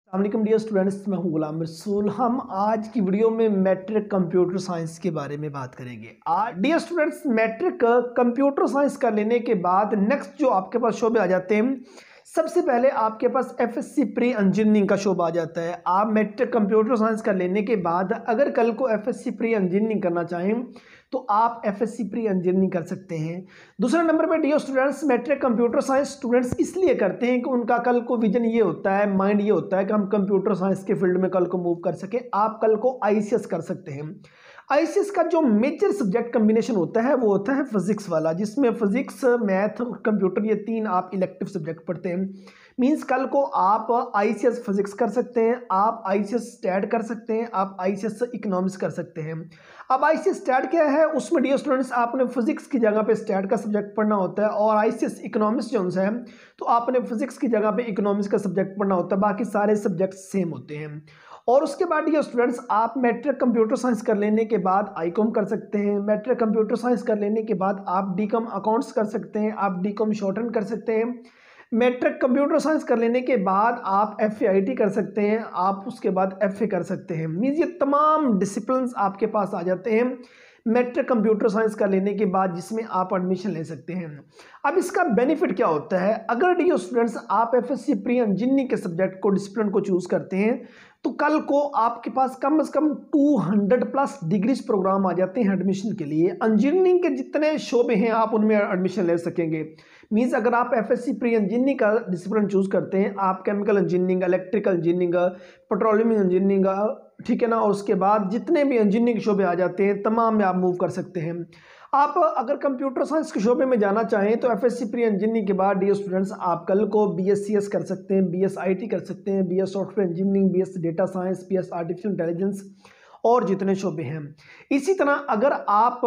अस्सलामुअलैकुम dear students, मैं हूं गुलाम रसूल। हम आज की वीडियो में मैट्रिक कंप्यूटर साइंस के बारे में बात करेंगे। आज dear students, matric computer science का लेने के बाद नेक्स्ट जो आपके पास शोबे आ जाते हैं, सबसे पहले आपके पास एफएससी प्री इंजीनियरिंग का शोबा आ जाता है। आप मैट्रिक कंप्यूटर साइंस का लेने के बाद अगर कल को एफएससी प्री इंजीनियरिंग करना चाहें तो आप एफएससी प्री इंजीनियरिंग कर सकते हैं। दूसरा नंबर पे dear students, matric computer science students इसलिए करते हैं कि उनका कल को विजन ये होता है, माइंड ये होता है कि हम कंप्यूटर साइंस के फील्ड में कल को मूव कर सके। आप कल को आईसीएस कर सकते हैं। आईसीएस का जो मेजर सब्जेक्ट कम्बिनेशन होता है वो होता है फिजिक्स वाला, जिसमें फिजिक्स, मैथ और कंप्यूटर ये तीन आप इलेक्टिव सब्जेक्ट पढ़ते हैं। मींस कल को आप आईसीएस फिजिक्स कर सकते हैं, आप आईसीएस स्टैट कर सकते हैं, आप आईसीएस इकोनॉमिक्स कर सकते हैं। अब आईसीएस स्टैट क्या है, उसमें डियर स्टूडेंट्स आपने फिजिक्स की जगह पे स्टैट का सब्जेक्ट पढ़ना होता है, और आईसीएस इकोनॉमिक्स जो है तो आपने फिजिक्स की जगह पे इकोनॉमिक्स का सब्जेक्ट पढ़ना होता है। बाकी सारे सब्जेक्ट सेम होते हैं। और उसके बाद ये स्टूडेंट्स आप मैट्रिक कंप्यूटर साइंस कर लेने के बाद आईकॉम कर सकते हैं। मैट्रिक कंप्यूटर साइंस कर लेने के बाद आप डीकॉम अकाउंट्स कर सकते हैं, आप डीकॉम शॉर्ट हैंड कर सकते हैं। मैट्रिक कंप्यूटर साइंस कर लेने के बाद आप एफएआईटी कर सकते हैं, आप उसके बाद एफए कर सकते हैं। मीन्स ये तमाम डिसिप्लिन्स आपके पास आ जाते हैं मैट्रिक कंप्यूटर साइंस का लेने के बाद, जिसमें आप एडमिशन ले सकते हैं। अब इसका बेनिफिट क्या होता है, अगर डियर स्टूडेंट्स आप एफएससी प्री इंजीनियरिंग के सब्जेक्ट को, डिसिप्लिन को चूज करते हैं तो कल को आपके पास कम से कम 200 प्लस डिग्रीज प्रोग्राम आ जाते हैं एडमिशन के लिए। इंजीनियरिंग के जितने शोबे हैं आप उनमें एडमिशन ले सकेंगे। मीन्स अगर आप एफएससी प्री इंजीनियरिंग का डिसिप्लिन चूज करते हैं, आप chemical engineering, electrical engineering, petroleum engineering, ठीक है ना, और उसके बाद जितने भी इंजीनियरिंग शोबे आ जाते हैं तमाम में आप मूव कर सकते हैं। आप अगर कंप्यूटर साइंस के शोबे में जाना चाहें तो एफएससी प्री इंजीनियरिंग के बाद डियर स्टूडेंट्स आप कल को बीएससीएस कर सकते हैं, बीएसआईटी कर सकते हैं, BS software engineering, BS data science, BS artificial intelligence और जितने शोबे हैं। इसी तरह अगर आप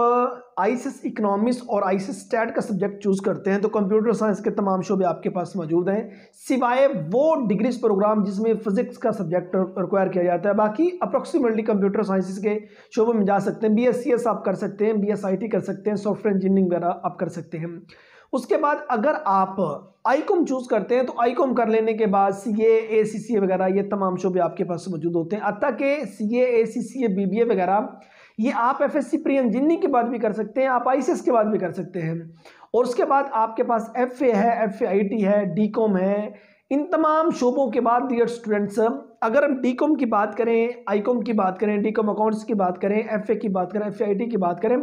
आईसीएस इकोनॉमिक्स और आईसीएस स्टैट का सब्जेक्ट चूज करते हैं तो कंप्यूटर साइंस के तमाम शोबे आपके पास मौजूद हैं, सिवाय वो डिग्रीज प्रोग्राम जिसमें फिजिक्स का सब्जेक्ट रिक्वायर किया जाता है। बाकी अप्रोक्सीमेटली कंप्यूटर साइंसेस के शोबे में जा सकते हैं। बीएससीएस आप कर सकते हैं, बीएसआईटी कर सकते हैं, सॉफ्टवेयर इंजीनियरिंग वगैरह आप कर सकते हैं। उसके बाद अगर आप आईकॉम चूज करते हैं तो आईकॉम कर लेने के बाद सीए, एसीसीए वगैरह ये तमाम शोबे आपके पास मौजूद होते हैं। अतः के सीए, एसीसीए, बीबीए वगैरह ये आप एफएससी प्री इंजीनियरिंग के बाद भी कर सकते हैं, आप आईसीएस के बाद भी कर सकते हैं। और उसके बाद आपके पास एफए है, एफएआईटी है, डीकॉम है। इन तमाम शोबों के बाद डियर स्टूडेंट्स अगर हम डीकॉम की बात करें, आईकॉम की बात करें, डीकॉम अकाउंट्स की बात करें, एफए की बात करें, एफआईटी की बात करें,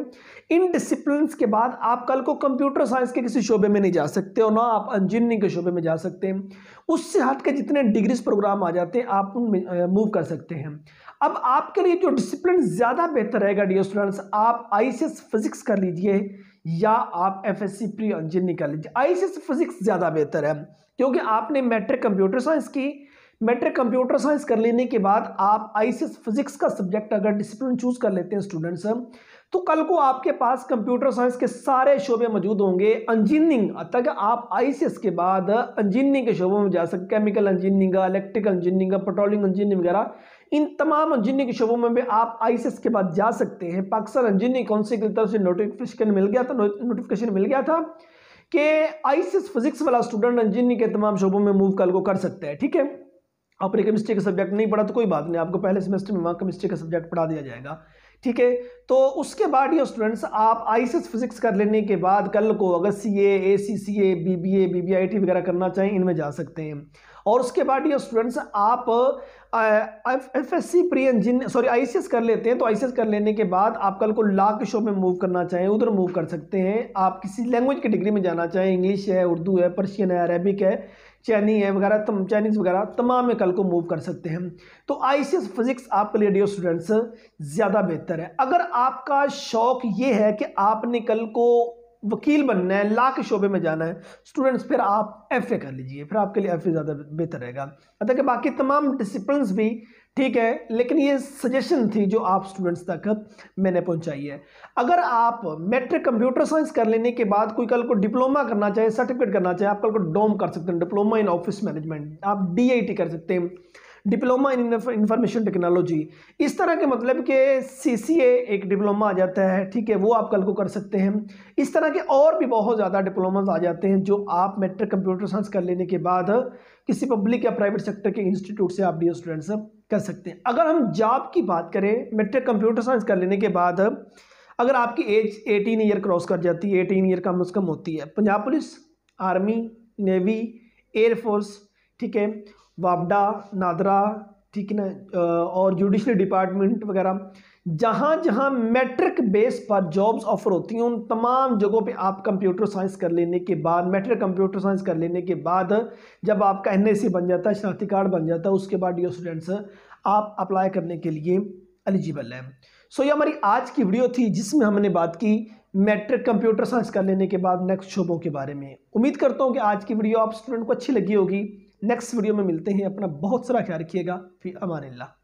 इन डिसिप्लिन्स के बाद आप कल को कंप्यूटर साइंस के किसी शोबे में नहीं जा सकते और ना आप इंजीनियरिंग के शोबे में जा सकते हैं। उससे हट के जितने डिग्रीज प्रोग्राम आ जाते हैं आप उनमें मूव कर सकते हैं। अब आपके लिए जो डिसिप्लिन ज़्यादा बेहतर रहेगा डियर स्टूडेंट्स, आप आईसीएस फिजिक्स कर लीजिए या आप एफएससी प्री इंजीनियरिंग कर लीजिए। आईसीएस फिजिक्स ज़्यादा बेहतर है क्योंकि आपने मैट्रिक कंप्यूटर साइंस की, मैट्रिक कंप्यूटर साइंस कर लेने के बाद आप आईसीएस फिजिक्स का सब्जेक्ट अगर डिसिप्लिन चूज कर लेते हैं स्टूडेंट्स, तो कल को आपके पास कंप्यूटर साइंस के सारे शोबे मौजूद होंगे। इंजीनियरिंग तक आप आईसीएस के बाद इंजीनियरिंग के शोबों में जा सकते, chemical engineering, electrical engineering, petroleum engineering वगैरह, इन तमाम इंजीनियरिंग के शोबों में भी आप आईसीएस के बाद जा सकते हैं। पाकिस्तान इंजीनियरिंग काउंसिल की तरफ से नोटिफिकेशन मिल गया था कि आईसीएस फिजिक्स वाला स्टूडेंट इंजीनियरिंग के तमाम शोबों में मूव कल को कर सकते हैं। ठीक है, आपने केमिस्ट्री का सब्जेक्ट नहीं पढ़ा तो कोई बात नहीं, आपको पहले सेमेस्टर में वहाँ केमिस्ट्री का सब्जेक्ट पढ़ा दिया जाएगा। ठीक है, तो उसके बाद ये स्टूडेंट्स आप आईसीएस फिजिक्स कर लेने के बाद कल को अगर सीए, एसीसीए, बीबीए, बीबीआईटी वगैरह करना चाहें इनमें जा सकते हैं। और उसके बाद ये स्टूडेंट्स आप FSc pre engineering sorry ICS कर लेते हैं तो आईसीएस कर लेने के बाद आप कल को लॉ के शो में मूव करना चाहें उधर मूव कर सकते हैं। आप किसी लैंग्वेज की डिग्री में जाना चाहें, इंग्लिश है, उर्दू है, पर्शियन है, अरेबिक है, चाइनी है वगैरह, चाइनीज़ वगैरह तमाम में कल को मूव कर सकते हैं। तो आईसीएस फिजिक्स आपके लिए डियर स्टूडेंट्स ज़्यादा बेहतर है। अगर आपका शौक ये है कि आपने कल को वकील बनना है, लॉ के शोबे में जाना है स्टूडेंट्स, फिर आप एफए कर लीजिए, फिर आपके लिए एफए ज़्यादा बेहतर रहेगा। अतः कि बाकी तमाम डिसिप्लिन्स भी ठीक है, लेकिन ये सजेशन थी जो आप स्टूडेंट्स तक मैंने पहुंचाई है। अगर आप मैट्रिक कंप्यूटर साइंस कर लेने के बाद कोई कल को डिप्लोमा करना चाहे, सर्टिफिकेट करना चाहे, आप कल को डोम कर सकते हैं, डिप्लोमा इन ऑफिस मैनेजमेंट, आप डीआईटी कर सकते हैं, डिप्लोमा इन इंफॉर्मेशन टेक्नोलॉजी। इस तरह के मतलब कि सीसीए एक डिप्लोमा आ जाता है, ठीक है, वो आप कल को कर सकते हैं। इस तरह के और भी बहुत ज़्यादा डिप्लोमास आ जाते हैं जो आप मैट्रिक कंप्यूटर साइंस कर लेने के बाद किसी पब्लिक या प्राइवेट सेक्टर के इंस्टीट्यूट से आप डियर स्टूडेंट्स कर सकते हैं। अगर हम जॉब की बात करें, मैट्रिक कंप्यूटर साइंस कर लेने के बाद अगर आपकी एज 18 ईयर क्रॉस कर जाती है, 18 ईयर कम से कम होती है, Punjab police, army, navy, air force, ठीक है, वापडा, नादरा, ठीक है ना, और जुडिशरी डिपार्टमेंट वगैरह, जहाँ जहाँ मैट्रिक बेस पर जॉब्स ऑफर होती हैं उन तमाम जगहों पे आप कंप्यूटर साइंस कर लेने के बाद, मैट्रिक कंप्यूटर साइंस कर लेने के बाद जब आपका NIC बन जाता है, शनाख्ती कार्ड बन जाता है, उसके बाद डियर स्टूडेंट्स आप अप्लाई करने के लिए एलिजिबल है। सो ये हमारी आज की वीडियो थी जिसमें हमने बात की मैट्रिक कंप्यूटर साइंस कर लेने के बाद नेक्स्ट शोबों के बारे में। उम्मीद करता हूँ कि आज की वीडियो आप स्टूडेंट को अच्छी लगी होगी। नेक्स्ट वीडियो में मिलते हैं। अपना बहुत सारा ख्याल रखिएगा। फिर अमानिल्लाह।